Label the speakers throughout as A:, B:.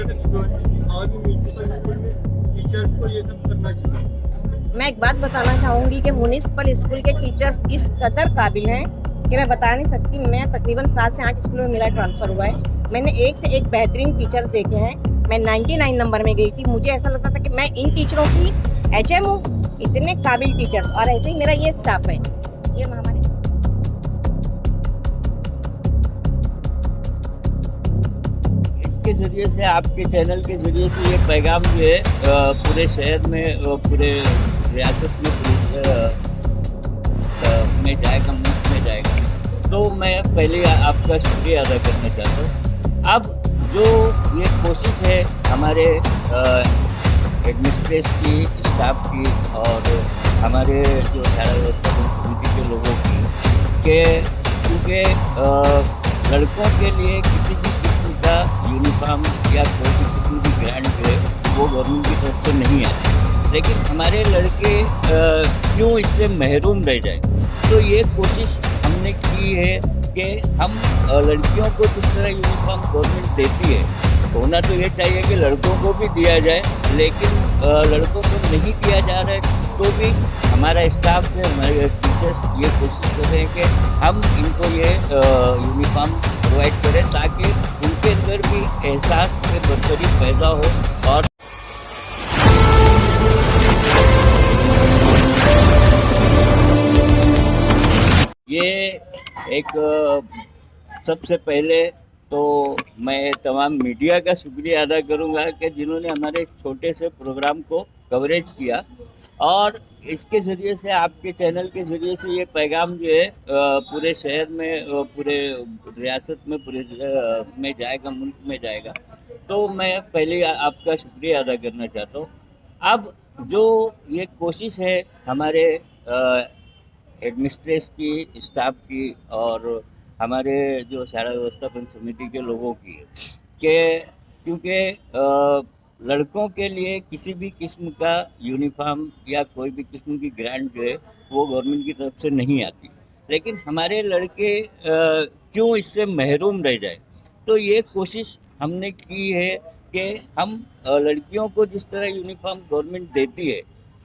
A: वजह से नहीं ज्वाइन और भी म्यूनसिपल स्कूल में टीचर्स को ये सब करना चाहिए।
B: मैं एक बात बताना चाहूँगी कि म्युनिसिपल स्कूल के टीचर्स इस कदर काबिल हैं कि मैं बता नहीं सकती। मैं तकरीबन 7 से 8 स्कूलों में मेरा ट्रांसफ़र हुआ है। मैंने एक से एक बेहतरीन टीचर्स देखे हैं। मैं 99 नंबर में गई थी। मुझे ऐसा लगता था कि मैं इन टीचरों की एचएम हूँ। इतने काबिल टीचर्स, और ऐसे ही मेरा ये स्टाफ है। ये हमारे
C: के जरिए से, आपके चैनल के जरिए से ये पैगाम जो है पूरे शहर में, पूरे रियासत में, में जाएगा, मुल्क में जाएगा। तो मैं पहले आपका शुक्रिया अदा करना चाहता हूँ। अब जो ये कोशिश है हमारे एडमिनिस्ट्रेशन की, स्टाफ की और हमारे जो शाला व्यवस्थापन समिति के लोगों की, कि क्योंकि लड़कों के लिए किसी भी किस्म का यूनिफॉर्म या कोई भी किस्म की ग्रांट जो है वो गवर्नमेंट की तरफ से नहीं आती, लेकिन हमारे लड़के क्यों इससे महरूम रह जाए। तो ये कोशिश हमने की है कि हम लड़कियों को जिस तरह यूनिफॉर्म गवर्नमेंट देती है, होना तो ये चाहिए कि लड़कों को भी दिया जाए, लेकिन लड़कों को नहीं दिया जा रहा है। तो भी हमारा स्टाफ है, हमारे टीचर्स ये कोशिश कर रहे हैं कि हम इनको ये यूनिफॉर्म प्रोवाइड करें ताकि उनके अंदर भी एहसास से बरकरारी पैदा हो। और ये एक सबसे पहले तो मैं तमाम मीडिया का शुक्रिया अदा करूंगा कि जिन्होंने हमारे छोटे से प्रोग्राम को कवरेज किया, और इसके ज़रिए से, आपके चैनल के ज़रिए से ये पैगाम जो है पूरे शहर में, पूरे रियासत में, पूरे में जाएगा, मुल्क में जाएगा। तो मैं पहले आपका शुक्रिया अदा करना चाहता हूँ। अब जो ये कोशिश है हमारे एडमिनिस्ट्रेशन की, स्टाफ की और हमारे जो शाला व्यवस्थापन समिति के लोगों की, कि क्योंकि लड़कों के लिए किसी भी किस्म का यूनिफॉर्म या कोई भी किस्म की ग्रांट जो है वो गवर्नमेंट की तरफ से नहीं आती, लेकिन हमारे लड़के क्यों इससे महरूम रह जाए। तो ये कोशिश हमने की है कि हम लड़कियों को जिस तरह यूनिफॉर्म गवर्नमेंट देती है,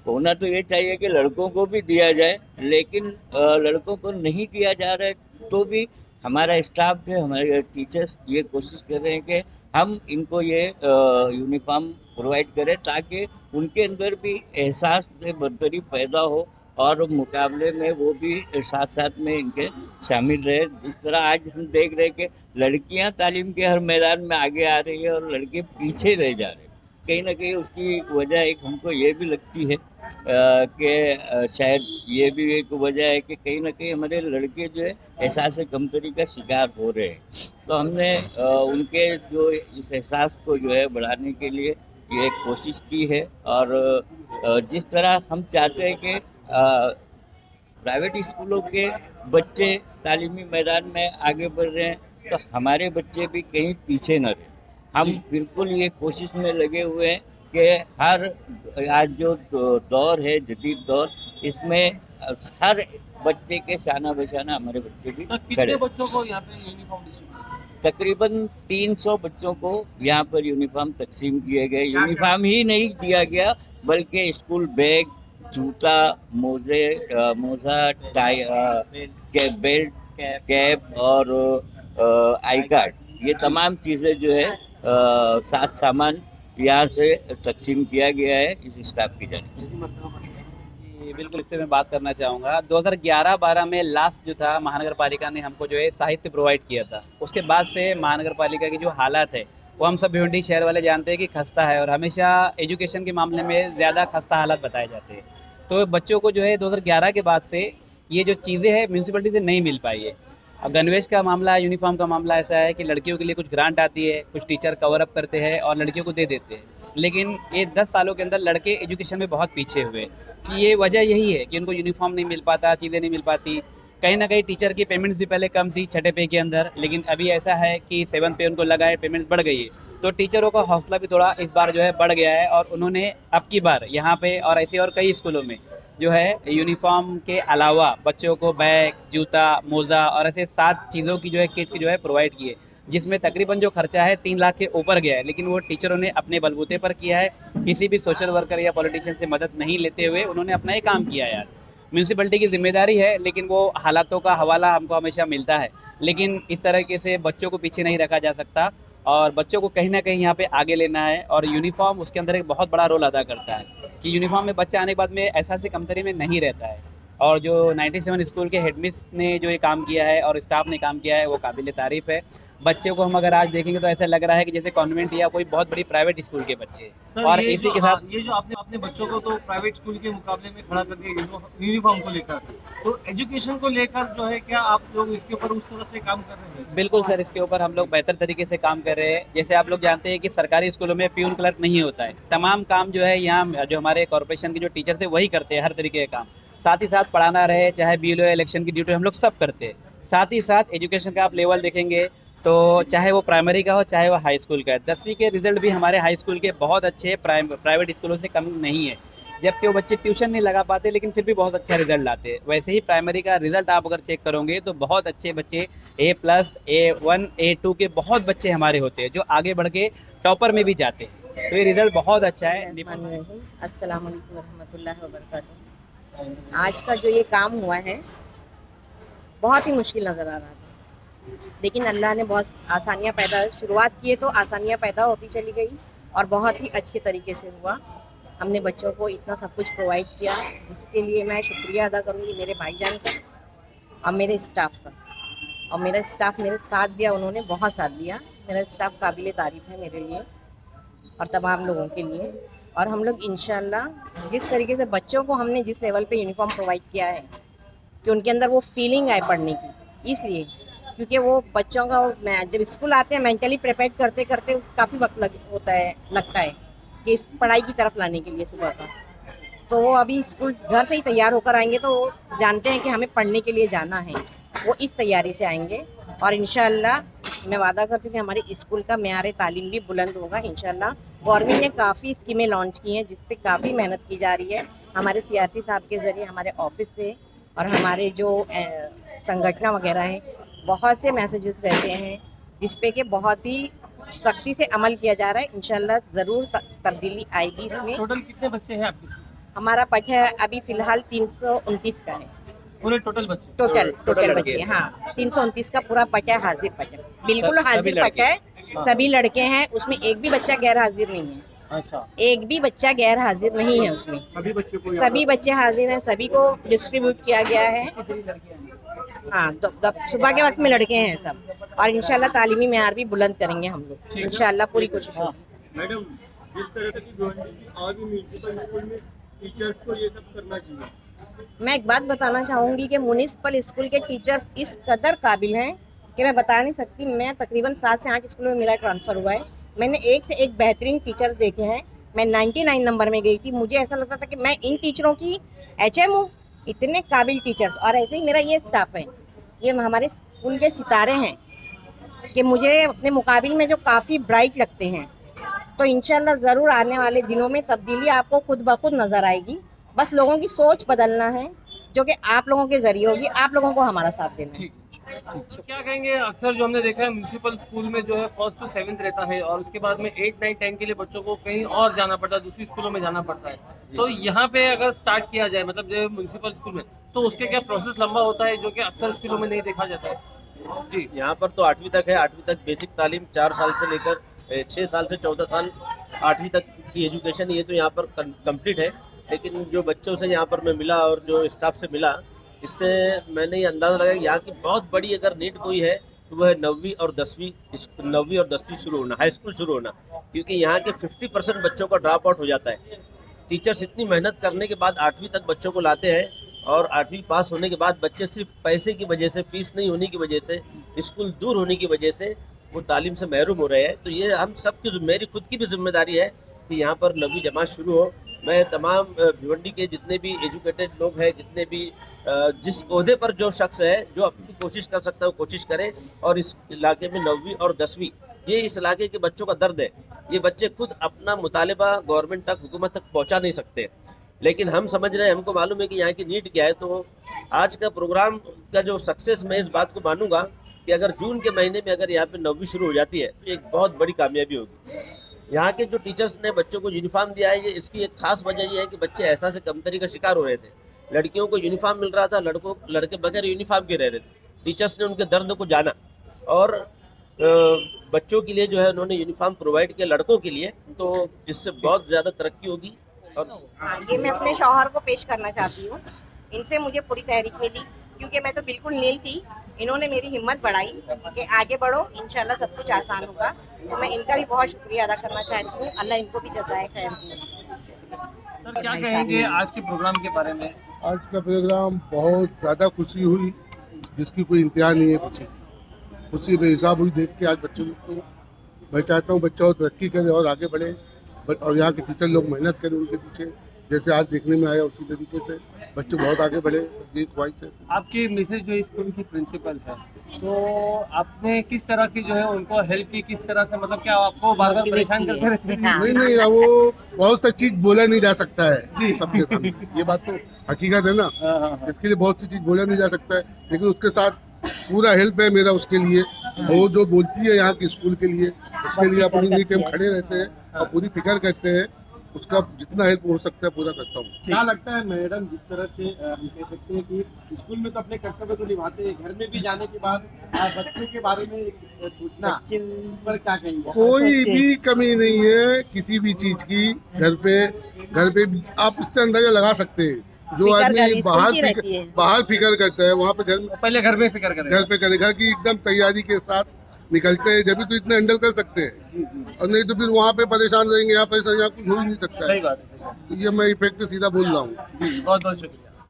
C: होना तो ये चाहिए कि लड़कों को भी दिया जाए, लेकिन लड़कों को नहीं दिया जा रहा है। तो भी हमारा स्टाफ है, हमारे टीचर्स ये कोशिश कर रहे हैं कि हम इनको ये यूनिफॉर्म प्रोवाइड करें ताकि उनके अंदर भी एहसास से बरकरारी पैदा हो और मुकाबले में वो भी साथ साथ में इनके शामिल रहे। जिस तरह आज हम देख रहे हैं कि लड़कियां तालीम के हर मैदान में आगे आ रही है और लड़के पीछे रह जा रहे हैं, कहीं ना कहीं उसकी वजह एक हमको ये भी लगती है कि शायद ये भी एक वजह है कि कहीं ना कहीं हमारे लड़के जो है एहसास कमतरी का शिकार हो रहे हैं। तो हमने उनके जो इस एहसास को जो है बढ़ाने के लिए ये एक कोशिश की है, और जिस तरह हम चाहते हैं कि प्राइवेट स्कूलों के बच्चे तालीमी मैदान में आगे बढ़ रहे हैं, तो हमारे बच्चे भी कहीं पीछे न रहें। हम बिल्कुल ये कोशिश में लगे हुए हैं कि हर आज जो दौर है, जदीद दौर, इसमें हर बच्चे के शाना बशाना हमारे बच्चे भी खड़े।
A: कितने बच्चों को यहाँ पे यूनिफॉर्म डिस्ट्रीब्यूट?
C: तकरीबन 300 बच्चों को यहाँ पर यूनिफॉर्म तकसीम किए गए। यूनिफॉर्म ही नहीं दिया गया बल्कि स्कूल बैग, जूता, मोजा, टाई, बेल्ट, कैप और आई कार्ड, ये तमाम चीज़ें जो है साथ सामान यहाँ से तकसीम किया गया है इस स्टाफ की जानिब से।
D: जी, बिल्कुल, इस पे मैं बात करना चाहूँगा। 2011-12 में लास्ट जो था, महानगर पालिका ने हमको जो है साहित्य प्रोवाइड किया था। उसके बाद से महानगर पालिका की जो हालात है वो हम सब भिवंडी शहर वाले जानते हैं कि खस्ता है, और हमेशा एजुकेशन के मामले में ज़्यादा खस्ता हालात बताए जाते हैं। तो बच्चों को जो है 2011 के बाद से ये जो चीज़ें हैं म्यूनसिपलिटी से नहीं मिल पाई है। अब गणवेश का मामला, यूनिफॉर्म का मामला ऐसा है कि लड़कियों के लिए कुछ ग्रांट आती है, कुछ टीचर कवर अप करते हैं और लड़कियों को दे देते हैं, लेकिन ये 10 सालों के अंदर लड़के एजुकेशन में बहुत पीछे हुए। तो ये वजह यही है कि उनको यूनिफॉर्म नहीं मिल पाता, चीज़ें नहीं मिल पाती। कहीं ना कहीं टीचर की पेमेंट्स भी पहले कम थी 6ठे पे के अंदर, लेकिन अभी ऐसा है कि 7 पे उनको लगा है, पेमेंट्स बढ़ गई है। तो टीचरों का हौसला भी थोड़ा इस बार जो है बढ़ गया है, और उन्होंने अब की बार यहाँ पे और ऐसे और कई स्कूलों में जो है यूनिफॉर्म के अलावा बच्चों को बैग, जूता, मोज़ा और ऐसे 7 चीज़ों की जो है किट की जो है प्रोवाइड की है। जिसमें तकरीबन जो खर्चा है 3 लाख के ऊपर गया है, लेकिन वो टीचरों ने अपने बलबूते पर किया है। किसी भी सोशल वर्कर या पॉलिटिशियन से मदद नहीं लेते हुए उन्होंने अपना ये काम किया यार। म्यूनसिपैलिटी की जिम्मेदारी है, लेकिन वो हालातों का हवाला हमको हमेशा मिलता है, लेकिन इस तरीके से बच्चों को पीछे नहीं रखा जा सकता और बच्चों को कहीं ना कहीं यहाँ पे आगे लेना है। और यूनिफॉर्म उसके अंदर एक बहुत बड़ा रोल अदा करता है कि यूनिफॉर्म में बच्चा आने के बाद में एहसास कमतरी में नहीं रहता है। और जो 97 स्कूल के हेडमिस ने जो ये काम किया है और स्टाफ ने काम किया है वो काबिल तारीफ़ है। बच्चे को हम अगर आज देखेंगे तो ऐसा लग रहा है कि जैसे कॉन्वेंट या कोई बहुत बड़ी प्राइवेट स्कूल के बच्चे।
A: सर,
D: और
A: ये
D: इसी
A: जो
D: के साथ
A: ये जो आपने अपने बच्चों को तो प्राइवेट स्कूल के मुकाबले में खड़ा करके यूनिफॉर्म को लेकर, तो एजुकेशन को लेकर जो है क्या आप लोग इसके ऊपर उस तरह से काम कर रहे हैं?
D: बिल्कुल सर, इसके ऊपर हम लोग बेहतर तरीके से काम कर रहे हैं। जैसे आप लोग जानते हैं कि सरकारी स्कूलों में प्यून क्लर्क नहीं होता है, तमाम काम जो है यहाँ जो हमारे कॉर्पोरेशन के जो टीचर्स है वही करते हैं हर तरीके का काम। साथ ही साथ पढ़ाना रहे, चाहे BLO इलेक्शन की ड्यूटी हम लोग सब करते हैं। साथ ही साथ एजुकेशन का आप लेवल देखेंगे तो चाहे वो प्राइमरी का हो चाहे वो हाई स्कूल का है, 10वीं के रिजल्ट भी हमारे हाई स्कूल के बहुत अच्छे प्राइवेट स्कूलों से कम नहीं है। जबकि वो बच्चे ट्यूशन नहीं लगा पाते लेकिन फिर भी बहुत अच्छा रिजल्ट लाते हैं। वैसे ही प्राइमरी का रिजल्ट आप अगर चेक करोगे तो बहुत अच्छे बच्चे A+, A1, A2 के बहुत बच्चे हमारे होते हैं जो आगे बढ़ के टॉपर में भी जाते हैं। तो ये रिजल्ट बहुत अच्छा है।
B: अस्सलाम वालेकुम रहमतुल्लाहि व बरकातहू। आज का जो ये काम हुआ है बहुत ही मुश्किल नज़र आ रहा था, लेकिन अल्लाह ने बहुत आसानियाँ शुरुआत की है तो आसानियाँ पैदा होती चली गई और बहुत ही अच्छे तरीके से हुआ। हमने बच्चों को इतना सब कुछ प्रोवाइड किया, जिसके लिए मैं शुक्रिया अदा करूँगी मेरे भाईजान का और मेरे स्टाफ का। और मेरा स्टाफ मेरे साथ दिया, उन्होंने बहुत साथ दिया। मेरा स्टाफ काबिल तारीफ़ है मेरे लिए और तमाम लोगों के लिए। और हम लोग इंशाल्लाह जिस तरीके से बच्चों को हमने जिस लेवल पे यूनिफॉर्म प्रोवाइड किया है कि उनके अंदर वो फीलिंग आए पढ़ने की, इसलिए क्योंकि वो बच्चों का जब स्कूल आते हैं मेंटली प्रिपेयर करते करते काफ़ी वक्त लगता है कि इस पढ़ाई की तरफ लाने के लिए सुबह का। तो वो अभी स्कूल घर से ही तैयार होकर आएंगे तो वो जानते हैं कि हमें पढ़ने के लिए जाना है, वो इस तैयारी से आएंगे। और इंशाल्लाह मैं वादा करती हूँ कि हमारे स्कूल का मेयार तालीम भी बुलंद होगा इंशाल्लाह। गवर्नमेंट ने काफ़ी स्कीमें लॉन्च की हैं जिस पे काफ़ी मेहनत की जा रही है हमारे CRC साहब के ज़रिए, हमारे ऑफिस से और हमारे जो संगठन वगैरह हैं, बहुत से मैसेजेस रहते हैं जिस पे कि बहुत ही सख्ती से अमल किया जा रहा है। इंशाल्लाह ज़रूर तब्दीली आएगी इसमें।
A: टोटल कितने बच्चे हैं आपके?
B: हमारा पट है अभी फ़िलहाल 329 का है
A: पूरे टोटल बच्चे?
B: टोटल बच्चे, हाँ 329 का पूरा पट है, हाजिर पट है, बिल्कुल हाजिर पट है। सभी लड़के हैं, उसमें एक भी बच्चा गैर हाजिर नहीं है।
A: अच्छा,
B: एक भी बच्चा गैर हाजिर नहीं है उसमें, सभी बच्चे हाजिर हैं, सभी को डिस्ट्रीब्यूट किया गया है। हाँ, सुबह के वक्त में लड़के हैं सब। और इंशाल्लाह तालीमी मेयार भी बुलंद करेंगे हम लोग, इंशाल्लाह पूरी कोशिश होगी।
A: मैडम, जिस तरह की गवर्नमेंट की आज म्यूनसिपल स्कूल में टीचर्स को ये सब करना चाहिए।
B: मैं एक बात बताना चाहूँगी कि म्यूनसिपल स्कूल के टीचर्स इस कदर काबिल हैं कि मैं बता नहीं सकती। मैं तकरीबन 7 से 8 स्कूलों में मेरा ट्रांसफ़र हुआ है, मैंने एक से एक बेहतरीन टीचर्स देखे हैं। मैं 99 नंबर में गई थी, मुझे ऐसा लगता था कि मैं इन टीचरों की HM हूँ, इतने काबिल टीचर्स। और ऐसे ही मेरा ये स्टाफ है, ये हमारे स्कूल के सितारे हैं कि मुझे अपने मुकाबिल में जो काफ़ी ब्राइट लगते हैं। तो इंशाल्लाह ज़रूर आने वाले दिनों में तब्दीली आपको खुद ब खुद नज़र आएगी। बस लोगों की सोच बदलना है, जो कि आप लोगों के ज़रिए होगी। आप लोगों को हमारा साथ देना है।
A: तो क्या कहेंगे, अक्सर जो हमने देखा है म्यूनसिपल स्कूल में जो है 1st to 7th रहता है और उसके बाद में 8, 9, 10 के लिए बच्चों को कहीं और जाना पड़ता है, दूसरी स्कूलों में जाना पड़ता है। तो यहाँ पे अगर स्टार्ट किया जाए, मतलब जो म्यूनसिपल स्कूल में, तो उसके क्या प्रोसेस लंबा होता है जो कि अक्सर स्कूलों में नहीं देखा जाता है? जी,
E: यहाँ पर तो 8वीं तक है। 8वीं तक बेसिक तालीम 4 साल से लेकर 6 साल से 14 साल 8वीं तक की एजुकेशन ये तो यहाँ पर कंप्लीट है। लेकिन जो बच्चों से यहाँ पर मैं मिला और जो स्टाफ से मिला, इससे मैंने ये अंदाज़ा लगाया कि यहाँ की बहुत बड़ी अगर नीड कोई है तो वह है 9वीं और 10वीं शुरू होना, हाई स्कूल शुरू होना। क्योंकि यहाँ के 50% बच्चों का ड्रॉप आउट हो जाता है। टीचर्स इतनी मेहनत करने के बाद 8वीं तक बच्चों को लाते हैं और 8वीं पास होने के बाद बच्चे सिर्फ पैसे की वजह से, फीस नहीं होने की वजह से, स्कूल दूर होने की वजह से वो तालीम से महरूम हो रहे हैं। तो ये हम सब की, मेरी खुद की भी जिम्मेदारी है कि यहाँ पर 9वीं जमात शुरू हो। मैं तमाम भिवंडी के जितने भी एजुकेटेड लोग हैं, जितने भी जिस ओहदे पर जो शख्स है जो अपनी कोशिश कर सकता है वो कोशिश करे। और इस इलाके में 9वीं और 10वीं ये इस इलाके के बच्चों का दर्द है। ये बच्चे खुद अपना मुतालिबा गवर्नमेंट तक, हुकूमत तक पहुँचा नहीं सकते। लेकिन हम समझ रहे हैं, हमको मालूम है कि यहाँ की नीड क्या है। तो आज का प्रोग्राम का जो सक्सेस, मैं इस बात को मानूंगा कि अगर जून के महीने में अगर यहाँ पे 9वीं शुरू हो जाती है तो एक बहुत बड़ी कामयाबी होगी। यहाँ के जो टीचर्स ने बच्चों को यूनिफॉर्म दिया है, ये इसकी एक खास वजह ये है कि बच्चे ऐसा से कमतरी का शिकार हो रहे थे। लड़कियों को यूनिफॉर्म मिल रहा था, लड़के बगैर यूनिफॉर्म के रह रहे थे। टीचर्स ने उनके दर्द को जाना और बच्चों के लिए जो है उन्होंने यूनिफॉर्म प्रोवाइड किया लड़कों के लिए, तो इससे बहुत ज़्यादा तरक्की होगी। और
B: ये मैं अपने शौहर को पेश करना चाहती हूँ। इनसे मुझे पूरी तहरीक मिली, क्योंकि मैं तो बिल्कुल नील थी। इन्होंने मेरी हिम्मत बढ़ाई कि आगे बढ़ो, इंशाल्लाह सब कुछ आसान होगा। तो मैं इनका भी बहुत शुक्रिया अदा करना चाहती हूँ। अल्लाह इनको भी जज़ाए खैर दे।
A: सर क्या कहेंगे आज के प्रोग्राम के बारे में?
F: आज का प्रोग्राम बहुत ज़्यादा खुशी हुई, जिसकी कोई इंतहा नहीं है। खुशी बेहिसाब हुई देख के आज बच्चों को। मैं चाहता हूँ बच्चा तरक्की करे और आगे बढ़े, और यहाँ के टीचर लोग मेहनत करें उनके पीछे, जैसे आज देखने में आया उसी तरीके से बच्चे बहुत आगे बढ़े, ये ख्वाहिश है।
A: आपकी मिसेज जो स्कूल की प्रिंसिपल है, तो आपने किस तरह की जो है उनको हेल्प की, किस तरह से, मतलब क्या आपको बार बार परेशान करते रहते हैं?
B: हाँ।
F: नहीं, वो बहुत सी चीज बोला नहीं जा सकता
A: जी।
F: है सबके सामने, ये बात तो हकीकत है ना।
A: हाँ।
F: इसके लिए बहुत सी चीज बोला नहीं जा सकता है, लेकिन उसके साथ पूरा हेल्प है मेरा उसके लिए। वो जो बोलती है यहाँ के स्कूल के लिए, उसके लिए अपनी नीट हम खड़े रहते हैं और पूरी फिक्र करते हैं। उसका जितना हेल्प हो सकता है पूरा करता हूँ।
G: क्या लगता है मैडम, जिस तरह से हम कह सकते हैं कि स्कूल में तो अपने कर्तव्य को निभाते हैं, घर में भी जाने के बाद बच्चों के बारे में सूचना पर क्या कहेंगे?
F: कोई भी कमी नहीं है किसी भी चीज की। घर पे आप इससे अंदाजा लगा सकते हैं, जो
B: फिक्र
F: आदमी
B: करी, स्कूल की रहती है।
F: बाहर फिक्र करता है, वहाँ पे
A: पहले घर में फिक्र करें।
F: घर पे करेगा कि एकदम तैयारी के साथ निकलते हैं, जब भी तो इतना हैंडल कर सकते हैं।
A: जी जी,
F: और नहीं तो फिर वहाँ पे परेशान रहेंगे, यहाँ परेशान, यहाँ कुछ हो ही नहीं सकता
A: सही
F: है।
A: बात है, सही बात
F: ये मैं इफेक्ट सीधा बोल रहा हूँ।
A: है। जी बहुत बहुत शुक्रिया।